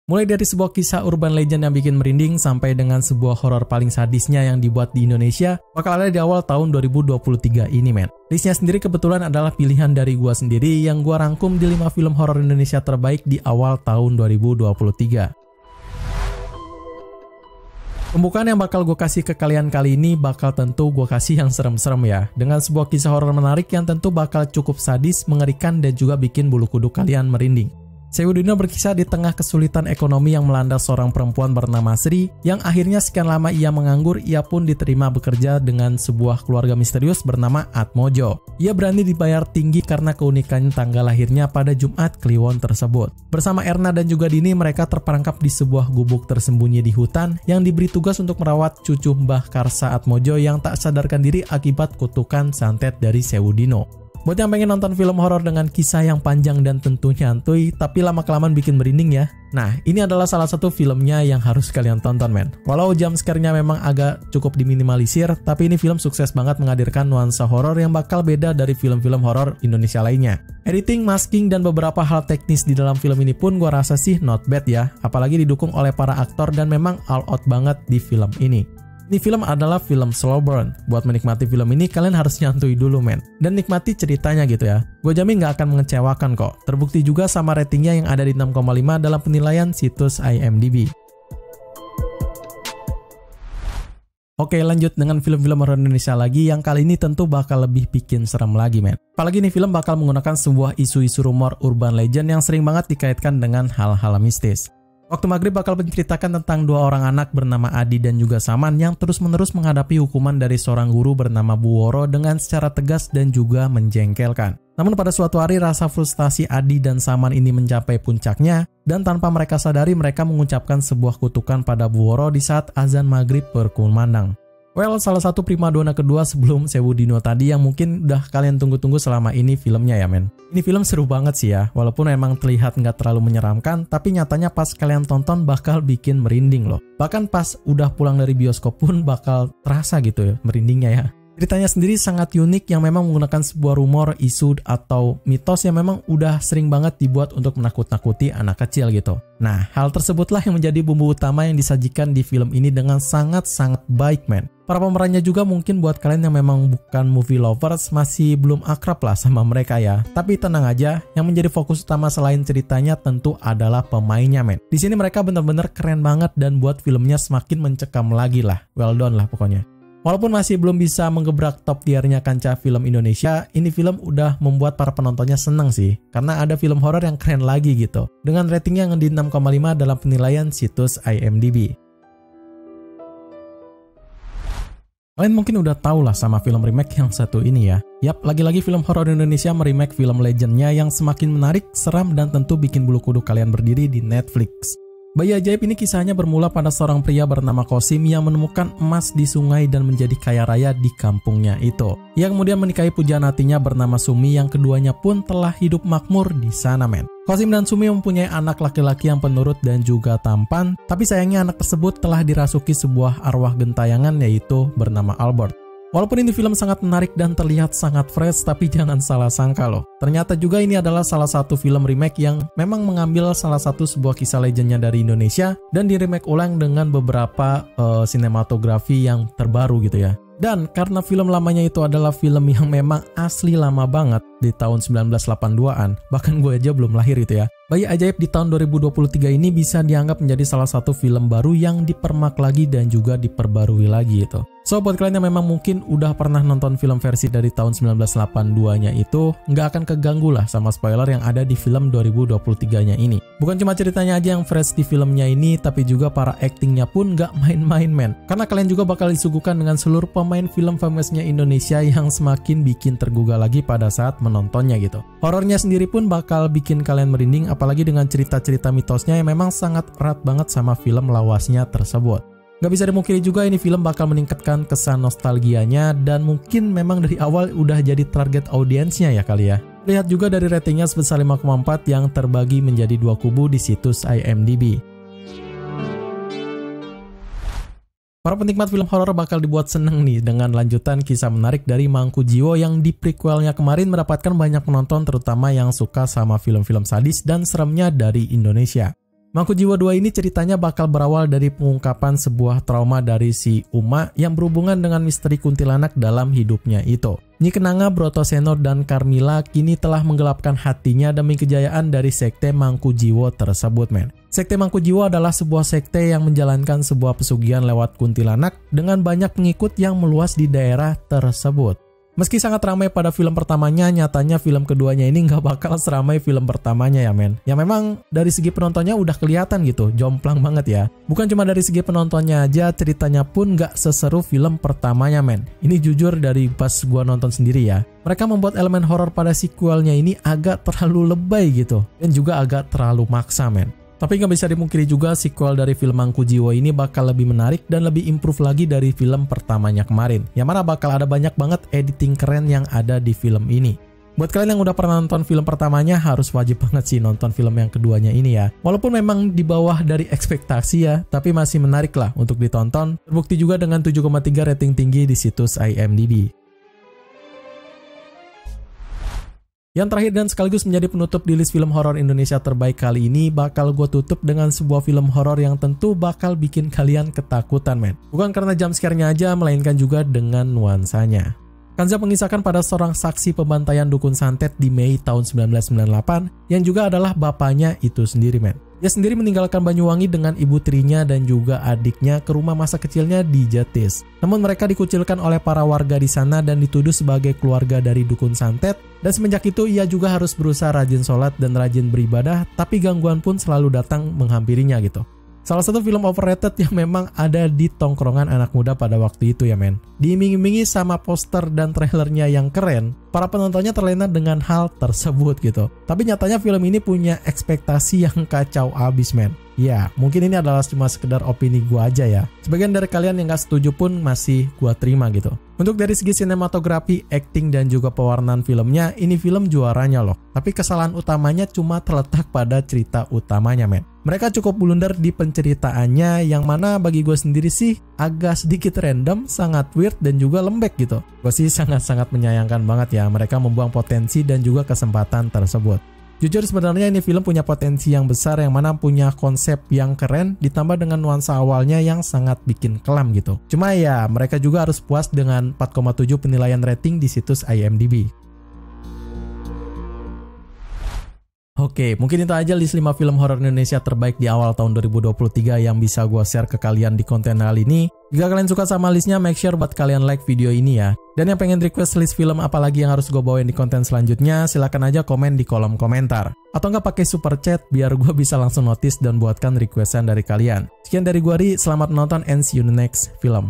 Mulai dari sebuah kisah urban legend yang bikin merinding sampai dengan sebuah horor paling sadisnya yang dibuat di Indonesia bakal ada di awal tahun 2023 ini, men. Listnya sendiri kebetulan adalah pilihan dari gua sendiri yang gua rangkum di 5 film horor Indonesia terbaik di awal tahun 2023. Pembukaan yang bakal gue kasih ke kalian kali ini bakal tentu gue kasih yang serem-serem ya. Dengan sebuah kisah horor menarik yang tentu bakal cukup sadis, mengerikan, dan juga bikin bulu kuduk kalian merinding. Sewu Dino berkisah di tengah kesulitan ekonomi yang melanda seorang perempuan bernama Sri yang akhirnya sekian lama ia menganggur, ia pun diterima bekerja dengan sebuah keluarga misterius bernama Atmojo. Ia berani dibayar tinggi karena keunikan tanggal lahirnya pada Jumat Kliwon tersebut. Bersama Erna dan juga Dini, mereka terperangkap di sebuah gubuk tersembunyi di hutan yang diberi tugas untuk merawat cucu Mbah Karsa Atmojo yang tak sadarkan diri akibat kutukan santet dari Sewu Dino. Buat yang pengen nonton film horor dengan kisah yang panjang dan tentunya santuy, tapi lama-kelamaan bikin merinding ya. Nah, ini adalah salah satu filmnya yang harus kalian tonton, men. Walau jump scare-nya memang agak cukup diminimalisir, tapi ini film sukses banget menghadirkan nuansa horor yang bakal beda dari film-film horor Indonesia lainnya. Editing, masking, dan beberapa hal teknis di dalam film ini pun gua rasa sih not bad ya. Apalagi didukung oleh para aktor dan memang all out banget di film ini. Ini film adalah film slow burn. Buat menikmati film ini, kalian harus nyantui dulu, men. Dan nikmati ceritanya gitu ya. Gue jamin gak akan mengecewakan kok. Terbukti juga sama ratingnya yang ada di 6,5 dalam penilaian situs IMDb. Oke, lanjut dengan film-film horor Indonesia lagi yang kali ini tentu bakal lebih bikin serem lagi, men. Apalagi nih film bakal menggunakan sebuah isu-isu rumor urban legend yang sering banget dikaitkan dengan hal-hal mistis. Waktu Maghrib bakal menceritakan tentang dua orang anak bernama Adi dan juga Saman yang terus-menerus menghadapi hukuman dari seorang guru bernama Bu Woro dengan secara tegas dan juga menjengkelkan. Namun pada suatu hari rasa frustasi Adi dan Saman ini mencapai puncaknya dan tanpa mereka sadari mereka mengucapkan sebuah kutukan pada Bu Woro di saat azan Maghrib berkumandang. Well, salah satu primadona kedua sebelum Sewu Dino tadi yang mungkin udah kalian tunggu-tunggu selama ini filmnya ya, men. Ini film seru banget sih ya, walaupun emang terlihat nggak terlalu menyeramkan, tapi nyatanya pas kalian tonton bakal bikin merinding loh. Bahkan pas udah pulang dari bioskop pun bakal terasa gitu ya, merindingnya ya. Ceritanya sendiri sangat unik yang memang menggunakan sebuah rumor, isu, atau mitos yang memang udah sering banget dibuat untuk menakut-nakuti anak kecil gitu. Nah, hal tersebutlah yang menjadi bumbu utama yang disajikan di film ini dengan sangat-sangat baik, men. Para pemerannya juga mungkin buat kalian yang memang bukan movie lovers masih belum akrab lah sama mereka ya. Tapi tenang aja, yang menjadi fokus utama selain ceritanya tentu adalah pemainnya, men. Di sini mereka benar-benar keren banget dan buat filmnya semakin mencekam lagi lah. Well done lah pokoknya. Walaupun masih belum bisa menggebrak top tiernya kancah film Indonesia, ini film udah membuat para penontonnya seneng sih. Karena ada film horor yang keren lagi gitu. Dengan ratingnya yang di 6,5 dalam penilaian situs IMDb. Kalian mungkin udah tahu lah sama film remake yang satu ini ya. Yap, lagi-lagi film horor Indonesia meremake film legendnya yang semakin menarik, seram, dan tentu bikin bulu kuduk kalian berdiri di Netflix. Bayi Ajaib ini kisahnya bermula pada seorang pria bernama Kosim yang menemukan emas di sungai dan menjadi kaya raya di kampungnya itu. Ia kemudian menikahi pujaan hatinya bernama Sumi yang keduanya pun telah hidup makmur di sana, men. Kosim dan Sumi mempunyai anak laki-laki yang penurut dan juga tampan, tapi sayangnya anak tersebut telah dirasuki sebuah arwah gentayangan yaitu bernama Albert. Walaupun ini film sangat menarik dan terlihat sangat fresh, tapi jangan salah sangka loh. Ternyata juga ini adalah salah satu film remake yang memang mengambil salah satu sebuah kisah legendnya dari Indonesia dan di-remake ulang dengan beberapa sinematografi yang terbaru gitu ya. Dan karena film lamanya itu adalah film yang memang asli lama banget di tahun 1982-an, bahkan gue aja belum lahir itu ya. Bayi Ajaib di tahun 2023 ini bisa dianggap menjadi salah satu film baru yang dipermak lagi dan juga diperbarui lagi itu. So, buat kalian yang memang mungkin udah pernah nonton film versi dari tahun 1982-nya itu, nggak akan keganggu lah sama spoiler yang ada di film 2023-nya ini. Bukan cuma ceritanya aja yang fresh di filmnya ini, tapi juga para actingnya pun nggak main-main, men. Karena kalian juga bakal disuguhkan dengan seluruh pemain film famousnya Indonesia yang semakin bikin tergugah lagi pada saat menontonnya gitu. Horornya sendiri pun bakal bikin kalian merinding, apalagi dengan cerita-cerita mitosnya yang memang sangat erat banget sama film lawasnya tersebut. Gak bisa dimungkiri juga ini film bakal meningkatkan kesan nostalgianya dan mungkin memang dari awal udah jadi target audiensnya ya kali ya. Lihat juga dari ratingnya sebesar 5,4 yang terbagi menjadi dua kubu di situs IMDb. Para penikmat film horor bakal dibuat seneng nih dengan lanjutan kisah menarik dari Mangku Jiwo yang di prequelnya kemarin mendapatkan banyak penonton terutama yang suka sama film-film sadis dan seremnya dari Indonesia. Mangku Jiwo 2 ini ceritanya bakal berawal dari pengungkapan sebuah trauma dari si Uma yang berhubungan dengan misteri kuntilanak dalam hidupnya itu. Nyi Kenanga, Brotoseno, dan Carmilla kini telah menggelapkan hatinya demi kejayaan dari sekte Mangku Jiwo tersebut, men. Sekte Mangku Jiwo adalah sebuah sekte yang menjalankan sebuah pesugihan lewat kuntilanak dengan banyak pengikut yang meluas di daerah tersebut. Meski sangat ramai pada film pertamanya, nyatanya film keduanya ini nggak bakal seramai film pertamanya ya men. Ya memang dari segi penontonnya udah kelihatan gitu, jomplang banget ya. Bukan cuma dari segi penontonnya aja, ceritanya pun nggak seseru film pertamanya men. Ini jujur dari pas gua nonton sendiri ya. Mereka membuat elemen horor pada sequelnya ini agak terlalu lebay gitu. Dan juga agak terlalu maksa men. Tapi nggak bisa dimungkiri juga sequel dari film Mangku Jiwo ini bakal lebih menarik dan lebih improve lagi dari film pertamanya kemarin. Yang mana bakal ada banyak banget editing keren yang ada di film ini. Buat kalian yang udah pernah nonton film pertamanya harus wajib banget sih nonton film yang keduanya ini ya. Walaupun memang di bawah dari ekspektasi ya, tapi masih menarik lah untuk ditonton. Terbukti juga dengan 7,3 rating tinggi di situs IMDb. Yang terakhir dan sekaligus menjadi penutup di list film horor Indonesia terbaik kali ini bakal gue tutup dengan sebuah film horor yang tentu bakal bikin kalian ketakutan men. Bukan karena jump scare-nya aja, melainkan juga dengan nuansanya. Kanza mengisahkan pada seorang saksi pembantaian dukun santet di Mei tahun 1998 yang juga adalah bapaknya itu sendiri men. Dia sendiri meninggalkan Banyuwangi dengan ibu tirinya dan juga adiknya ke rumah masa kecilnya di Jetis. Namun mereka dikucilkan oleh para warga di sana dan dituduh sebagai keluarga dari dukun santet. Dan semenjak itu ia juga harus berusaha rajin sholat dan rajin beribadah, tapi gangguan pun selalu datang menghampirinya gitu. Salah satu film overrated yang memang ada di tongkrongan anak muda pada waktu itu ya men. Diiming-imingi sama poster dan trailernya yang keren, para penontonnya terlena dengan hal tersebut gitu. Tapi nyatanya film ini punya ekspektasi yang kacau abis men. Ya, mungkin ini adalah cuma sekedar opini gua aja ya. Sebagian dari kalian yang gak setuju pun masih gua terima gitu. Untuk dari segi sinematografi, acting, dan juga pewarnaan filmnya, ini film juaranya loh. Tapi kesalahan utamanya cuma terletak pada cerita utamanya men. Mereka cukup blunder di penceritaannya yang mana bagi gue sendiri sih agak sedikit random, sangat weird, dan juga lembek gitu. Gue sih sangat-sangat menyayangkan banget ya mereka membuang potensi dan juga kesempatan tersebut. Jujur sebenarnya ini film punya potensi yang besar yang mana punya konsep yang keren ditambah dengan nuansa awalnya yang sangat bikin kelam gitu. Cuma ya mereka juga harus puas dengan 4,7 penilaian rating di situs IMDb. Oke, mungkin itu aja list 5 film horor Indonesia terbaik di awal tahun 2023 yang bisa gue share ke kalian di konten kali ini. Jika kalian suka sama listnya, make sure buat kalian like video ini ya. Dan yang pengen request list film apa lagi yang harus gue bawain di konten selanjutnya, silahkan aja komen di kolom komentar. Atau nggak pakai super chat biar gue bisa langsung notice dan buatkan requestan dari kalian. Sekian dari gue Ri, selamat menonton and see you in the next film.